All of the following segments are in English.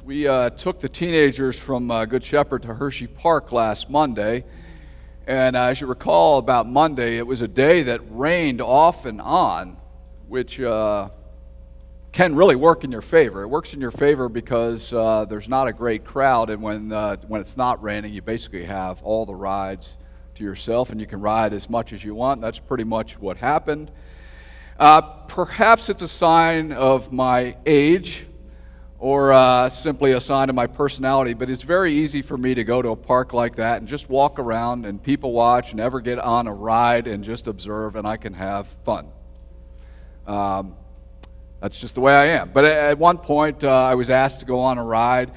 We took the teenagers from Good Shepherd to Hershey Park last Monday. And as you recall, about Monday, it was a day that rained off and on, which can really work in your favor. It works in your favor because there's not a great crowd, and when it's not raining, you basically have all the rides to yourself, and you can ride as much as you want. That's pretty much what happened. Perhaps it's a sign of my age, or simply a sign of my personality, but it's very easy for me to go to a park like that and just walk around and people watch, never get on a ride, and just observe, and I can have fun. That's just the way I am. But at one point, I was asked to go on a ride.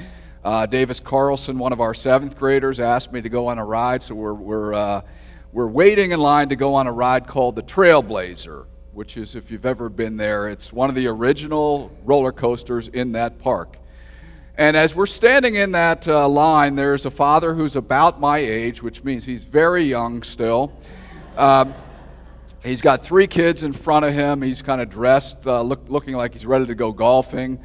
Davis Carlson, one of our 7th graders, asked me to go on a ride, so we're waiting in line to go on a ride called the Trailblazer, which is, if you've ever been there, it's one of the original roller coasters in that park. And as we're standing in that line, there's a father who's about my age, which means he's very young still. He's got 3 kids in front of him. He's kind of dressed, looking like he's ready to go golfing.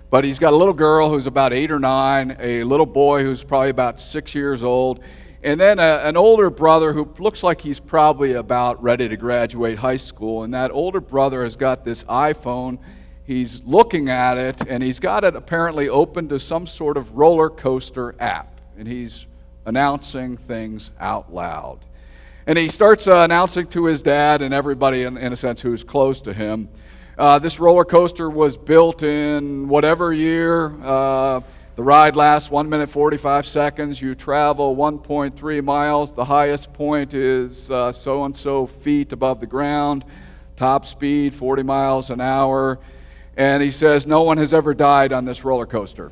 But he's got a little girl who's about 8 or 9, a little boy who's probably about 6 years old, and then an older brother who looks like he's probably about ready to graduate high school. And that older brother has got this iPhone. He's looking at it, and he's got it apparently open to some sort of roller coaster app. And he's announcing things out loud. And he starts announcing to his dad and everybody, in a sense, who's close to him. This roller coaster was built in whatever year. The ride lasts 1 minute 45 seconds. You travel 1.3 miles. The highest point is so-and-so feet above the ground. Top speed, 40 miles an hour. And he says, no one has ever died on this roller coaster.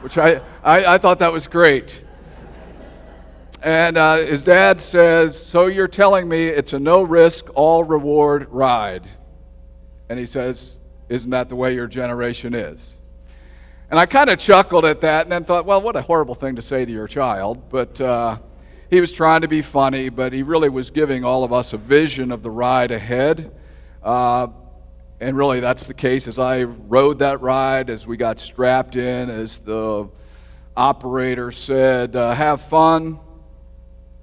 Which I thought that was great. And his dad says, so you're telling me it's a no-risk, all-reward ride? And he says, isn't that the way your generation is? And I kind of chuckled at that and then thought, well, what a horrible thing to say to your child. But he was trying to be funny, but he really was giving all of us a vision of the ride ahead. And really that's the case. As I rode that ride, as we got strapped in, as the operator said, have fun.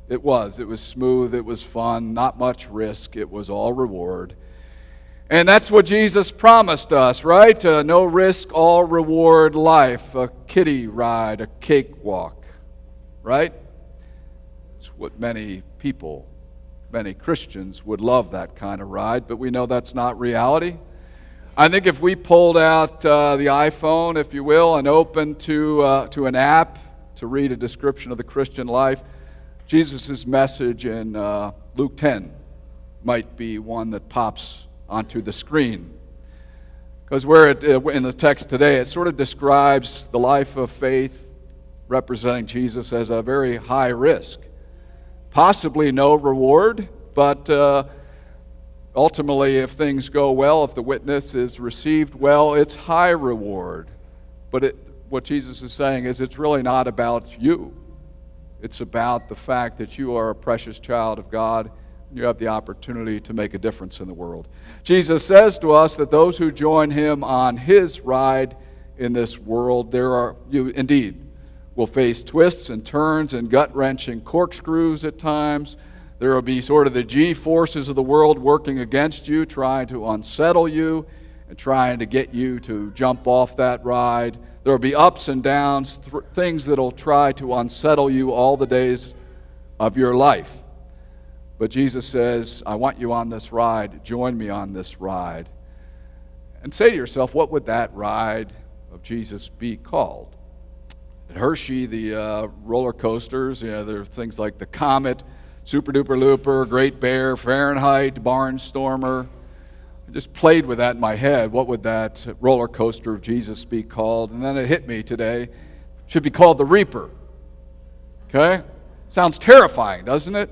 It was smooth, it was fun, not much risk, it was all reward. And that's what Jesus promised us, right? No risk, all reward life, a kiddie ride, a cakewalk, right? It's what many people, many Christians would love, that kind of ride, but we know that's not reality. I think if we pulled out the iPhone, if you will, and opened to an app to read a description of the Christian life, Jesus' message in Luke 10 might be one that pops onto the screen. Because in the text today, it sort of describes the life of faith representing Jesus as a very high risk. Possibly no reward, but ultimately if things go well, if the witness is received well, it's high reward. But what Jesus is saying is it's really not about you. It's about the fact that you are a precious child of God and you have the opportunity to make a difference in the world. Jesus says to us that those who join him on his ride in this world, you indeed will face twists and turns and gut-wrenching corkscrews at times. There will be sort of the G-forces of the world working against you, trying to unsettle you and trying to get you to jump off that ride. There will be ups and downs, things that will try to unsettle you all the days of your life. But Jesus says, I want you on this ride. Join me on this ride. And say to yourself, what would that ride of Jesus be called? At Hershey, the roller coasters, there are things like the Comet, Super Duper Looper, Great Bear, Fahrenheit, Barnstormer. I just played with that in my head. What would that roller coaster of Jesus be called? And then it hit me today. It should be called the Reaper. Okay? Sounds terrifying, doesn't it?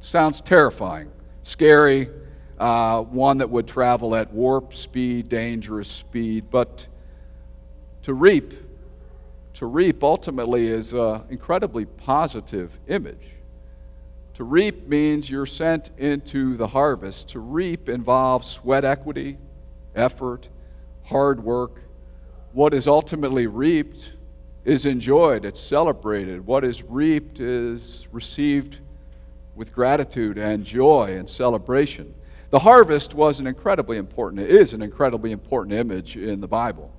Sounds terrifying. Scary. One that would travel at warp speed, dangerous speed. But to reap ultimately is an incredibly positive image. To reap means you're sent into the harvest. To reap involves sweat equity, effort, hard work, what is ultimately reaped is enjoyed, it's celebrated. What is reaped is received with gratitude and joy and celebration. The harvest is an incredibly important image in the Bible.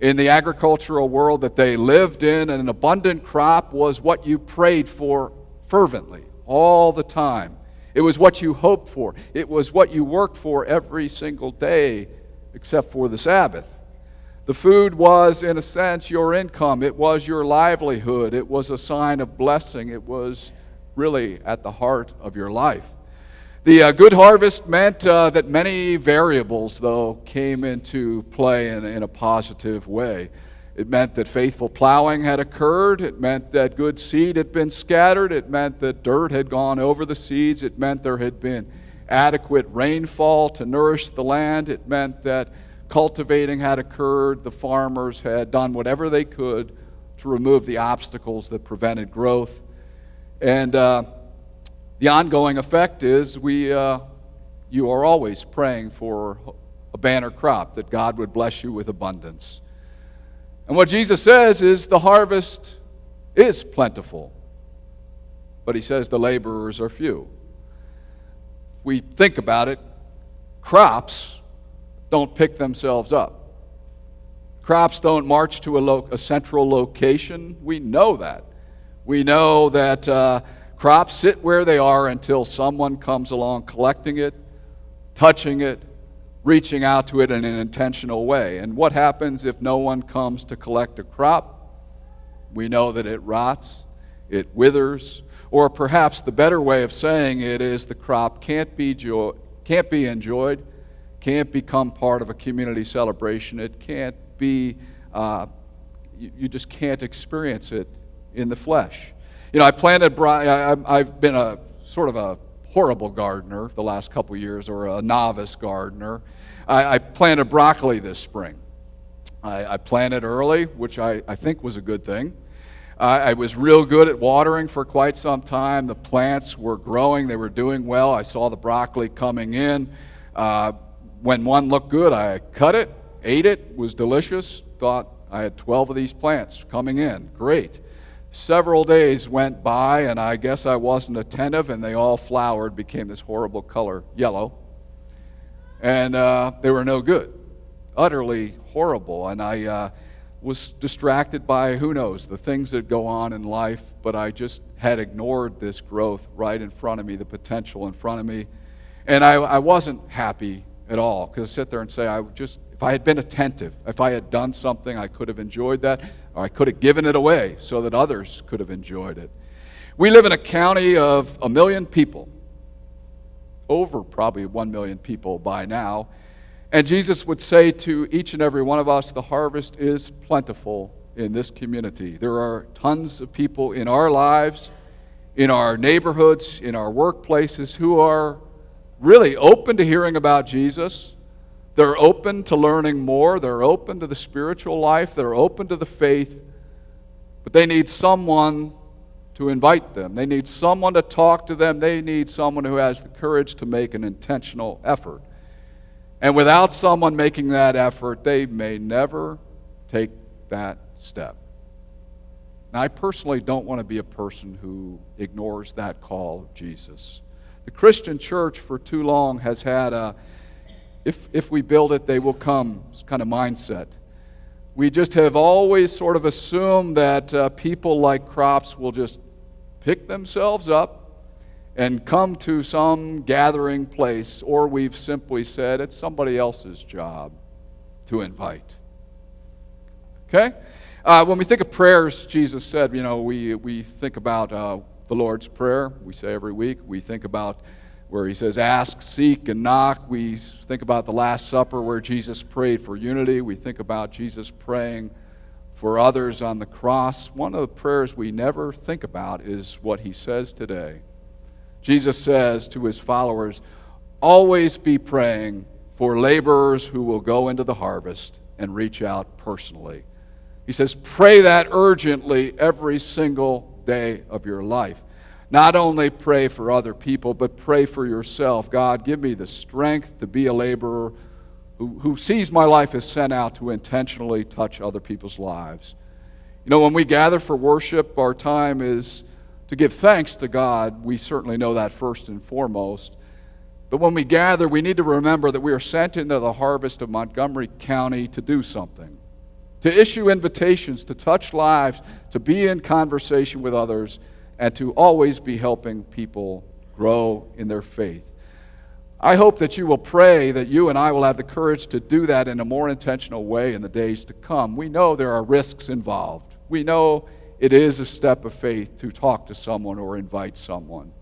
In the agricultural world that they lived in, an abundant crop was what you prayed for fervently all the time. It was what you hoped for. It was what you worked for every single day except for the Sabbath. The food was, in a sense, your income. It was your livelihood. It was a sign of blessing. It was really at the heart of your life. The good harvest meant that many variables, though, came into play in a positive way. It meant that faithful plowing had occurred. It meant that good seed had been scattered. It meant that dirt had gone over the seeds. It meant there had been adequate rainfall to nourish the land. It meant that cultivating had occurred. The farmers had done whatever they could to remove the obstacles that prevented growth. And the ongoing effect is you are always praying for a banner crop, that God would bless you with abundance. And what Jesus says is the harvest is plentiful, but he says the laborers are few. If we think about it, crops don't pick themselves up. Crops don't march to a central location. We know that. We know that crops sit where they are until someone comes along collecting it, touching it, reaching out to it in an intentional way. And what happens if no one comes to collect a crop? We know that it rots, it withers, or perhaps the better way of saying it is the crop can't be enjoyed, can't become part of a community celebration. It can't be, you just can't experience it in the flesh. You know, I've been a sort of a horrible gardener the last couple years, or a novice gardener. I planted broccoli this spring. I planted early, which I think was a good thing. I was real good at watering for quite some time. The plants were growing. They were doing well. I saw the broccoli coming in. When one looked good, I cut it, ate it, was delicious. Thought I had 12 of these plants coming in. Great. Several days went by, and I guess I wasn't attentive, and they all flowered, became this horrible color, yellow. And they were no good. Utterly horrible. And I was distracted by, who knows, the things that go on in life, but I just had ignored this growth right in front of me, the potential in front of me. And I wasn't happy at all, because I sit there and say, if I had been attentive, if I had done something, I could have enjoyed that, or I could have given it away so that others could have enjoyed it. We live in a county of 1 million people, over probably 1 million people by now, and Jesus would say to each and every one of us, the harvest is plentiful in this community. There are tons of people in our lives, in our neighborhoods, in our workplaces, who are really open to hearing about Jesus. They're open to learning more. They're open to the spiritual life. They're open to the faith. But they need someone to invite them. They need someone to talk to them. They need someone who has the courage to make an intentional effort. And without someone making that effort, they may never take that step. Now, I personally don't want to be a person who ignores that call of Jesus. The Christian church for too long has had a if we build it, they will come kind of mindset. We just have always sort of assumed that people like crops will just pick themselves up and come to some gathering place, or we've simply said it's somebody else's job to invite. Okay? When we think of prayers, Jesus said, we think about the Lord's Prayer, we say every week. We think about where he says, ask, seek, and knock. We think about the Last Supper where Jesus prayed for unity. We think about Jesus praying for others on the cross. One of the prayers we never think about is what he says today. Jesus says to his followers, always be praying for laborers who will go into the harvest and reach out personally. He says, pray that urgently every single day of your life. Not only pray for other people, but pray for yourself. God, give me the strength to be a laborer who sees my life as sent out to intentionally touch other people's lives. You know, when we gather for worship, our time is to give thanks to God. We certainly know that first and foremost. But when we gather, we need to remember that we are sent into the harvest of Montgomery County to do something, to issue invitations, to touch lives, to be in conversation with others, and to always be helping people grow in their faith. I hope that you will pray that you and I will have the courage to do that in a more intentional way in the days to come. We know there are risks involved. We know it is a step of faith to talk to someone or invite someone.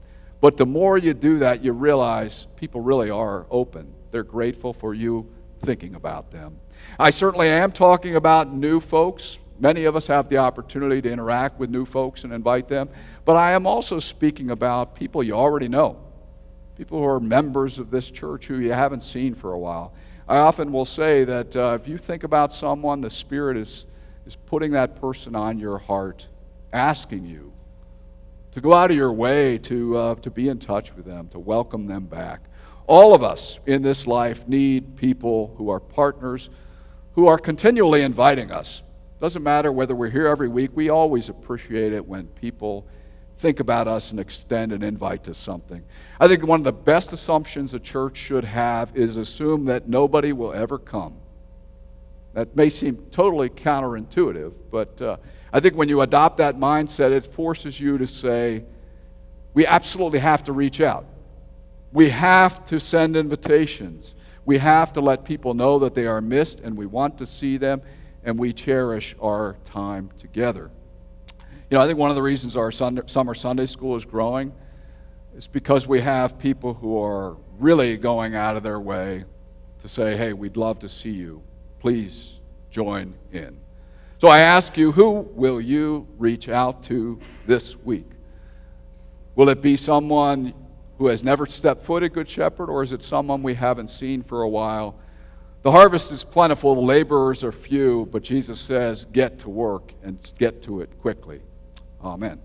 But the more you do that, you realize people really are open. They're grateful for you thinking about them. I certainly am talking about new folks. Many of us have the opportunity to interact with new folks and invite them. But I am also speaking about people you already know. People who are members of this church who you haven't seen for a while. I often will say that if you think about someone, the Spirit is putting that person on your heart, asking you to go out of your way to be in touch with them, to welcome them back. All of us in this life need people who are partners, who are continually inviting us. Doesn't matter whether we're here every week, we always appreciate it when people think about us and extend an invite to something. I think one of the best assumptions a church should have is assume that nobody will ever come. That may seem totally counterintuitive, but I think when you adopt that mindset, it forces you to say, we absolutely have to reach out. We have to send invitations. We have to let people know that they are missed and we want to see them and we cherish our time together. You know, I think one of the reasons our summer Sunday school is growing is because we have people who are really going out of their way to say, hey, we'd love to see you. Please join in. So I ask you, who will you reach out to this week? Will it be someone who has never stepped foot at Good Shepherd, or is it someone we haven't seen for a while? The harvest is plentiful, the laborers are few, but Jesus says, get to work and get to it quickly. Amen.